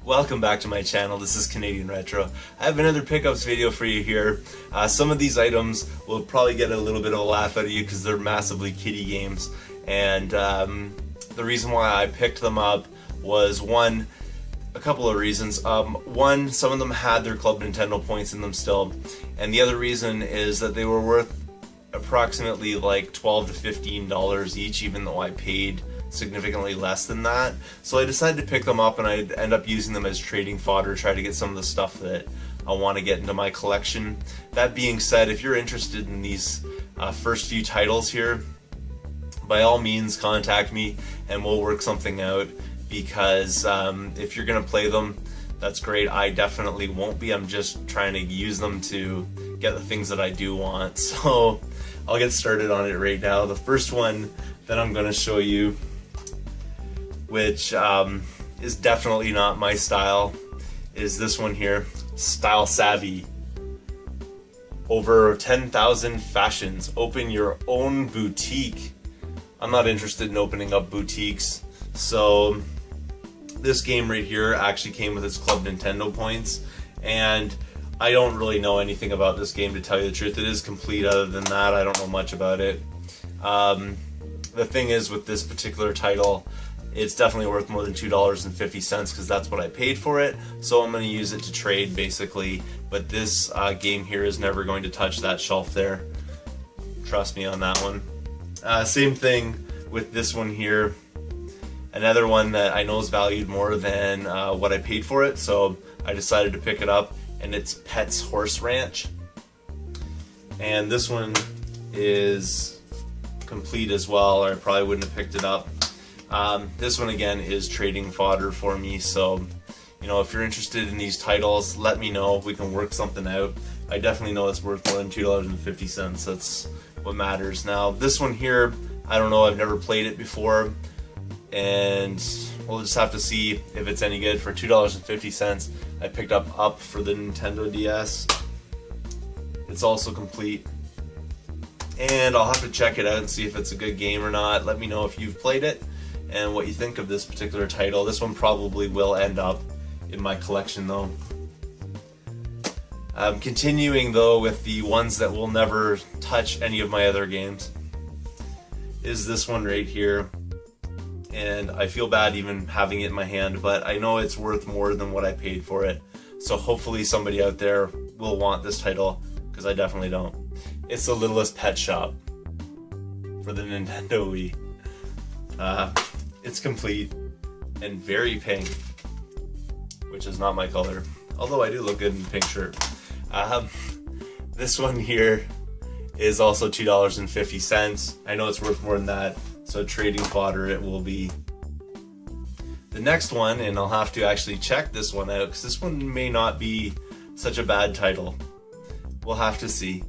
Welcome back to my channel. This is Canadian Retro. I have another pickups video for you here. Some of these items will probably get a little bit of a laugh out of you because they're massively kiddie games, and the reason why I picked them up was a couple of reasons. One, some of them had their Club Nintendo points in them still, and the other reason is that they were worth approximately like $12 to $15 each, even though I paid significantly less than that. So I decided to pick them up, and I'd end up using them as trading fodder, try to get some of the stuff that I want to get into my collection. That being said, if you're interested in these first few titles here, by all means contact me and we'll work something out, because if you're gonna play them, that's great. I definitely won't be. I'm just trying to use them to get the things that I do want. So I'll get started on it right now. The first one that I'm going to show you, which is definitely not my style, is this one here, Style Savvy. Over 10,000 fashions. Open your own boutique. I'm not interested in opening up boutiques. So this game right here actually came with its Club Nintendo points, and I don't really know anything about this game, to tell you the truth. It is complete. Other than that, I don't know much about it. The thing is, with this particular title, it's definitely worth more than $2.50 because that's what I paid for it. So I'm going to use it to trade, basically. But this game here is never going to touch that shelf there. Trust me on that one. Same thing with this one here. Another one that I know is valued more than what I paid for it, so I decided to pick it up, and it's Pet's Horse Ranch. And this one is complete as well, or I probably wouldn't have picked it up. This one again is trading fodder for me, so you know, if you're interested in these titles, let me know. We can work something out. I definitely know it's worth more than $2.50. That's what matters. Now this one here, I don't know, I've never played it before, and we'll just have to see if it's any good. For $2.50 I picked up for the Nintendo DS. It's also complete, and I'll have to check it out and see if it's a good game or not. Let me know if you've played it and what you think of this particular title. This one probably will end up in my collection though. Continuing though with the ones that will never touch any of my other games is this one right here. And I feel bad even having it in my hand, but I know it's worth more than what I paid for it. So hopefully somebody out there will want this title, because I definitely don't. It's The Littlest Pet Shop for the Nintendo Wii. It's complete and very pink, which is not my color, although I do look good in a pink shirt. This one here is also $2.50. I know it's worth more than that, so trading fodder it will be. The next one, and I'll have to actually check this one out, because this one may not be such a bad title. We'll have to see.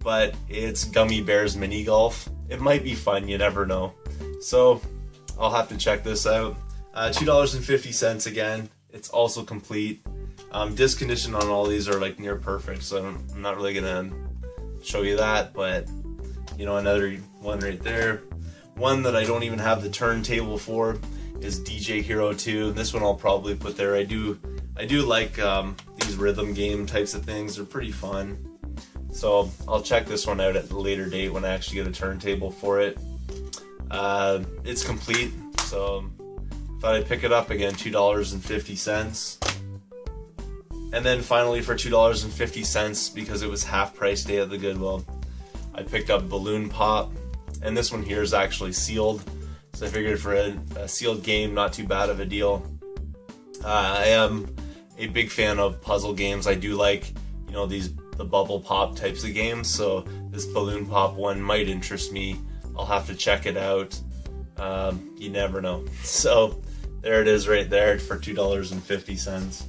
But it's Gummy Bears Mini Golf. It might be fun, you never know. So I'll have to check this out. $2.50 again. It's also complete. Disc condition on all these are like near perfect, so I'm not really gonna show you that, but you know, another one right there. One that I don't even have the turntable for is DJ Hero 2. This one I'll probably put there. I do like these rhythm game types of things. They're pretty fun. So I'll check this one out at a later date when I actually get a turntable for it. It's complete, so thought I'd pick it up again, $2.50. And then finally, for $2.50, because it was half price day at the Goodwill, I picked up Balloon Pop. And this one here is actually sealed, so I figured for a sealed game, not too bad of a deal. I am a big fan of puzzle games. I do like, you know, the bubble pop types of games, so this Balloon Pop one might interest me. I'll have to check it out. You never know. So there it is right there for $2.50.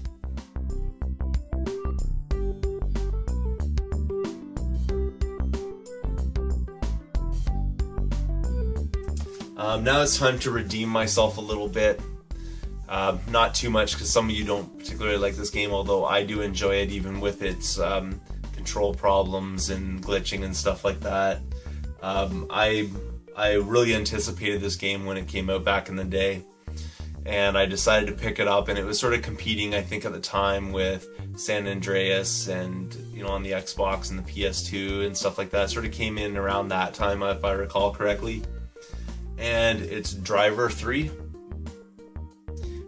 Now it's time to redeem myself a little bit. Not too much, because some of you don't particularly like this game, although I do enjoy it, even with its control problems and glitching and stuff like that. I really anticipated this game when it came out back in the day, and I decided to pick it up, and it was sort of competing, I think, at the time with San Andreas and, you know, on the Xbox and the PS2 and stuff like that. It sort of came in around that time, if I recall correctly. And it's Driver 3.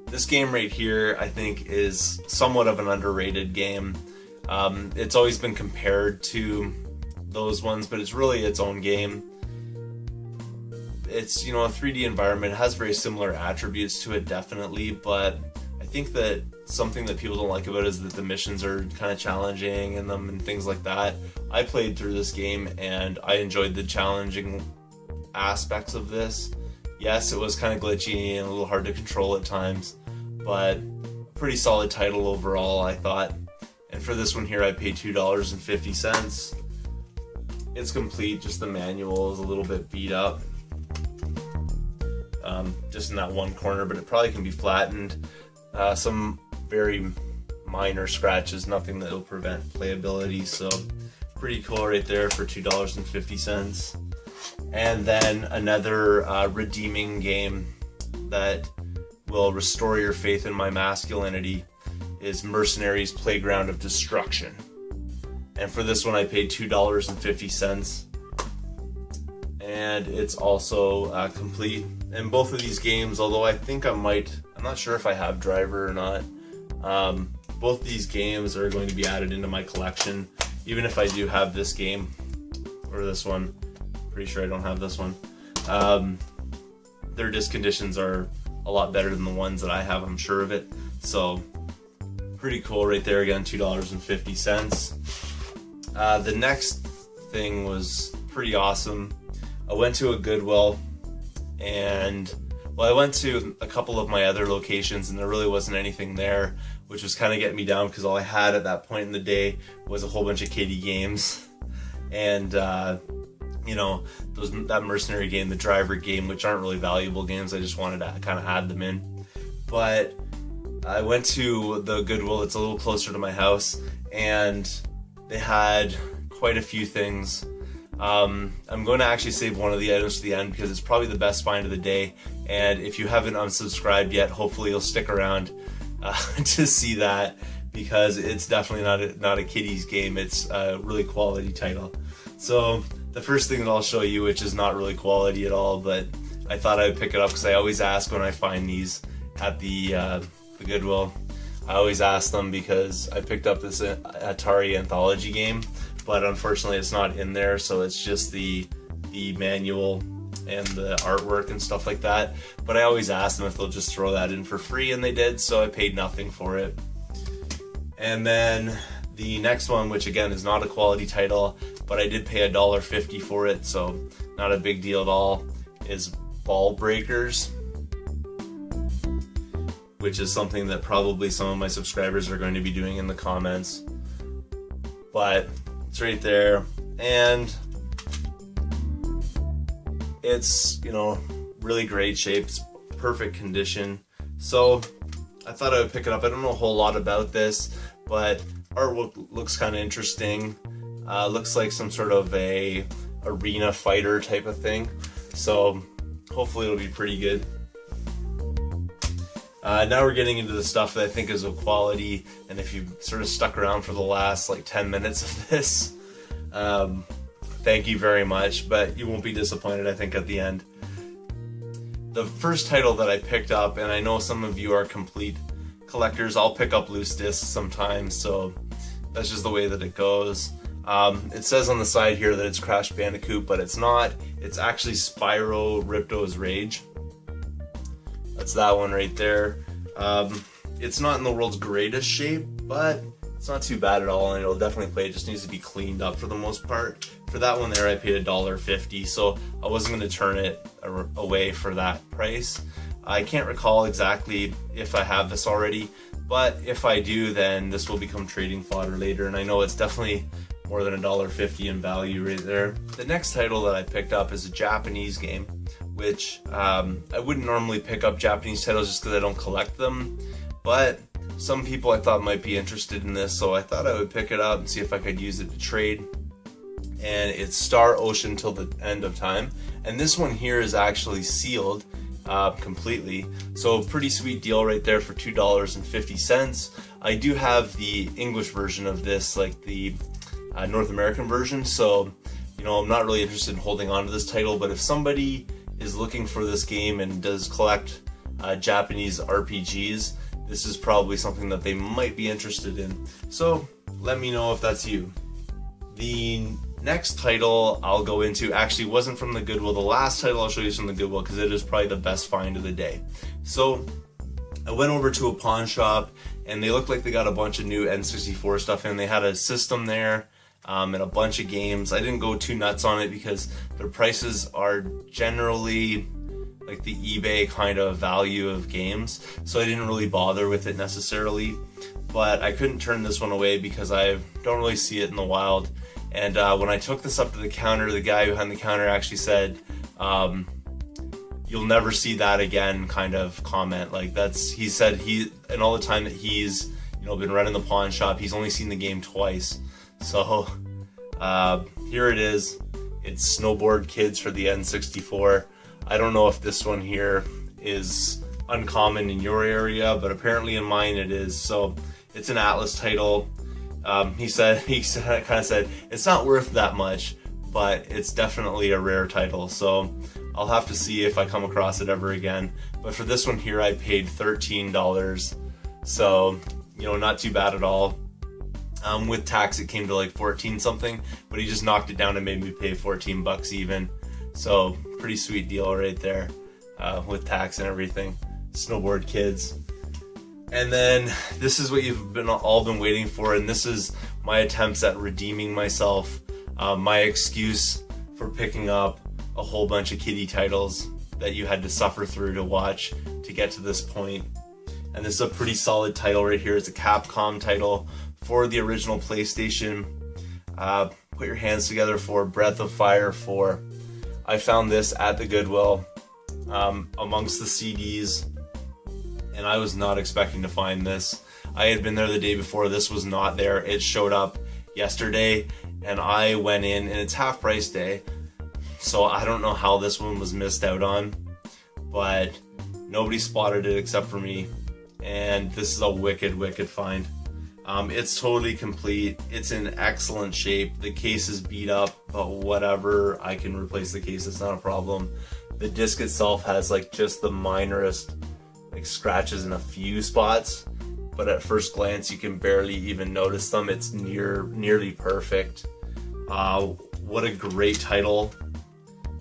This game right here, I think, is somewhat of an underrated game. It's always been compared to those ones, but it's really its own game. It's, you know, a 3D environment. It has very similar attributes to it, definitely, but I think that something that people don't like about it is that the missions are kind of challenging in them and things like that. I played through this game and I enjoyed the challenging aspects of this. Yes, it was kind of glitchy and a little hard to control at times, but a pretty solid title overall, I thought. And for this one here, I paid $2.50. It's complete, just the manual is a little bit beat up. Just in that one corner, but it probably can be flattened. Some very minor scratches, nothing that will prevent playability, so pretty cool right there for $2.50. And then another redeeming game that will restore your faith in my masculinity is Mercenaries Playground of Destruction. And for this one I paid $2.50. And it's also complete. And both of these games, although I think I'm not sure if I have Driver or not, both these games are going to be added into my collection, even if I do have this game, or this one. Pretty sure I don't have this one. Their disc conditions are a lot better than the ones that I have, I'm sure of it. So, pretty cool right there, again, $2.50. The next thing was pretty awesome. I went to a Goodwill, and I went to a couple of my other locations and there really wasn't anything there, which was kind of getting me down because all I had at that point in the day was a whole bunch of kiddy games. And you know, that Mercenary game, the Driver game, which aren't really valuable games, I just wanted to kind of add them in. But I went to the Goodwill, it's a little closer to my house, and they had quite a few things. I'm going to actually save one of the items to the end because it's probably the best find of the day, and if you haven't unsubscribed yet, hopefully you'll stick around to see that, because it's definitely not a kiddies game. It's a really quality title. So the first thing that I'll show you, which is not really quality at all, but I thought I would pick it up because I always ask when I find these at the Goodwill. I always ask them because I picked up this Atari Anthology game, but unfortunately it's not in there, so it's just the manual and the artwork and stuff like that. But I always ask them if they'll just throw that in for free, and they did, so I paid nothing for it. And then the next one, which again is not a quality title, but I did pay $1.50 for it, so not a big deal at all, is Ball Breakers, which is something that probably some of my subscribers are going to be doing in the comments. But it's right there, and it's, you know, really great shape, it's perfect condition. So I thought I would pick it up. I don't know a whole lot about this, but artwork looks kind of interesting. Looks like some sort of a arena fighter type of thing. So hopefully it'll be pretty good. Now we're getting into the stuff that I think is of quality, and if you've sort of stuck around for the last like 10 minutes of this, thank you very much, but you won't be disappointed, I think, at the end. The first title that I picked up, and I know some of you are complete collectors, I'll pick up loose discs sometimes, so that's just the way that it goes. It says on the side here that it's Crash Bandicoot, but it's not. It's actually Spyro Ripto's Rage. That's that one right there. It's not in the world's greatest shape, but it's not too bad at all, and it'll definitely play. It just needs to be cleaned up for the most part. For that one there, I paid $1.50, so I wasn't going to turn it away for that price. I can't recall exactly if I have this already, but if I do, then this will become trading fodder later, and I know it's definitely more than $1.50 in value right there. The next title that I picked up is a Japanese game, which I wouldn't normally pick up Japanese titles just because I don't collect them, but some people I thought might be interested in this, so I thought I would pick it up and see if I could use it to trade. And it's Star Ocean Till the End of Time, and this one here is actually sealed completely, so pretty sweet deal right there for $2.50. I do have the English version of this, like the North American version, so you know, I'm not really interested in holding on to this title, but if somebody is looking for this game and does collect Japanese RPGs, this is probably something that they might be interested in. So let me know if that's you. The next title I'll go into actually wasn't from the Goodwill. The last title I'll show you is from the Goodwill because it is probably the best find of the day. So I went over to a pawn shop and they looked like they got a bunch of new N64 stuff in. They had a system there and a bunch of games. I didn't go too nuts on it because their prices are generally like the eBay kind of value of games, so I didn't really bother with it necessarily. But I couldn't turn this one away because I don't really see it in the wild. And when I took this up to the counter, the guy behind the counter actually said, "You'll never see that again," kind of comment. Like he said and all the time that he's been running the pawn shop, he's only seen the game twice. So here it is. It's Snowboard Kids for the N64. I don't know if this one here is uncommon in your area, but apparently in mine it is. So it's an Atlas title. He kind of said it's not worth that much, but it's definitely a rare title. So I'll have to see if I come across it ever again. But for this one here, I paid $13. So not too bad at all. With tax, it came to like 14 something, but he just knocked it down and made me pay 14 bucks even. So pretty sweet deal right there with tax and everything. Snowboard Kids. And then this is what you've all been waiting for, and this is my attempts at redeeming myself, my excuse for picking up a whole bunch of kiddie titles that you had to suffer through to watch to get to this point. And this is a pretty solid title right here. It's a Capcom title for the original PlayStation. Put your hands together for Breath of Fire 4. I found this at the Goodwill amongst the CDs, and I was not expecting to find this. I had been there the day before. This was not there. It showed up yesterday, and I went in, and it's half price day, so I don't know how this one was missed out on, but nobody spotted it except for me, and this is a wicked find. It's totally complete. It's in excellent shape. The case is beat up, but whatever, I can replace the case. It's not a problem. The disc itself has like just the minorest like scratches in a few spots, but at first glance you can barely even notice them. It's nearly perfect. What a great title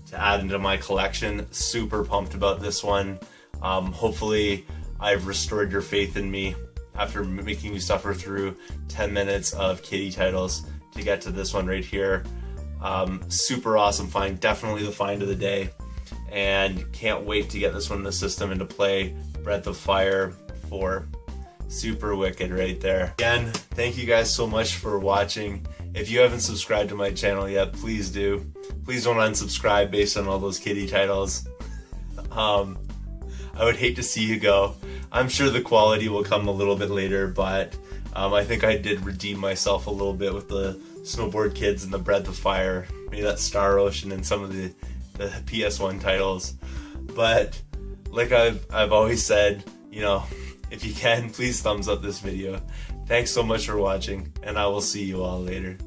to add into my collection. Super pumped about this one. Hopefully I've restored your faith in me after making you suffer through 10 minutes of kiddie titles to get to this one right here. Super awesome find, definitely the find of the day, and can't wait to get this one in the system and to play Breath of Fire 4. Super wicked right there. Again, thank you guys so much for watching. If you haven't subscribed to my channel yet, please do. Please don't unsubscribe based on all those kiddie titles. I would hate to see you go. I'm sure the quality will come a little bit later, but I think I did redeem myself a little bit with the Snowboard Kids and the Breath of Fire, maybe that Star Ocean and some of the PS1 titles. But like I've always said, if you can, please thumbs up this video. Thanks so much for watching, and I will see you all later.